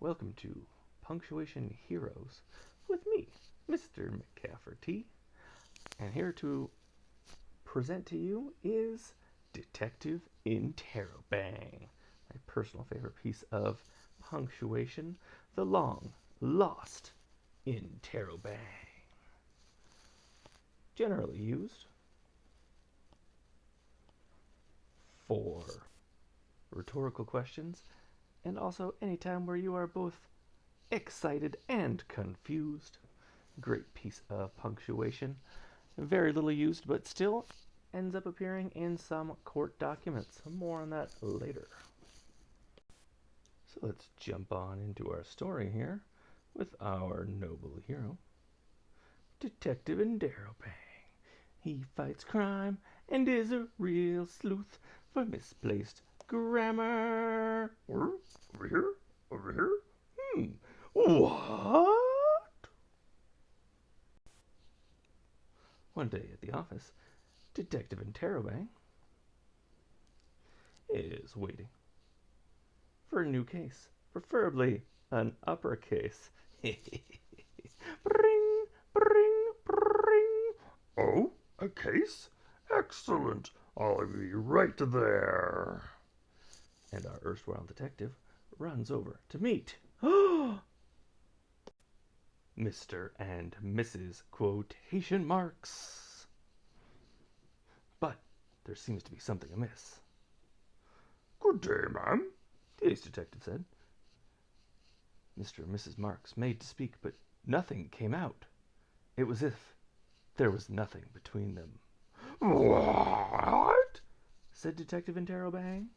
Welcome to Punctuation Heroes with me, Mr. McCafferty. And here to present to you is Detective Interrobang, my personal favorite piece of punctuation, the long lost Interrobang. Generally used for rhetorical questions and also any time where you are both excited and confused. Great piece of punctuation. Very little used, but still ends up appearing in some court documents. More on that later. So let's jump on into our story here with our noble hero, Detective Interrobang. He fights crime and is a real sleuth for misplaced grammar. Over here? Over here? What? One day at the office, Detective Interrobang is waiting for a new case, preferably an uppercase. Bring, bring, bring. Oh, a case? Excellent. I'll be right there. And our erstwhile detective runs over to meet Mr. and Mrs. Quotation Marks. But there seems to be something amiss. Good day, ma'am, the ace detective said. Mr. and Mrs. Marks made to speak, but nothing came out. It was as if there was nothing between them. What? Said Detective Interrobang.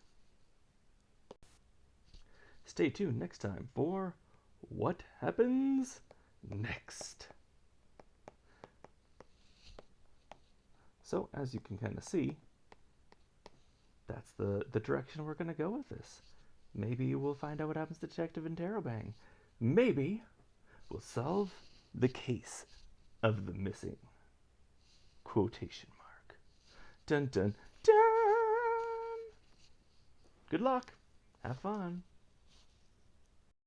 Stay tuned next time for What Happens Next. So, as you can kind of see, that's the direction we're going to go with this. Maybe we'll find out what happens to Detective Interrobang. Maybe we'll solve the case of the missing quotation mark. Dun dun dun! Good luck. Have fun.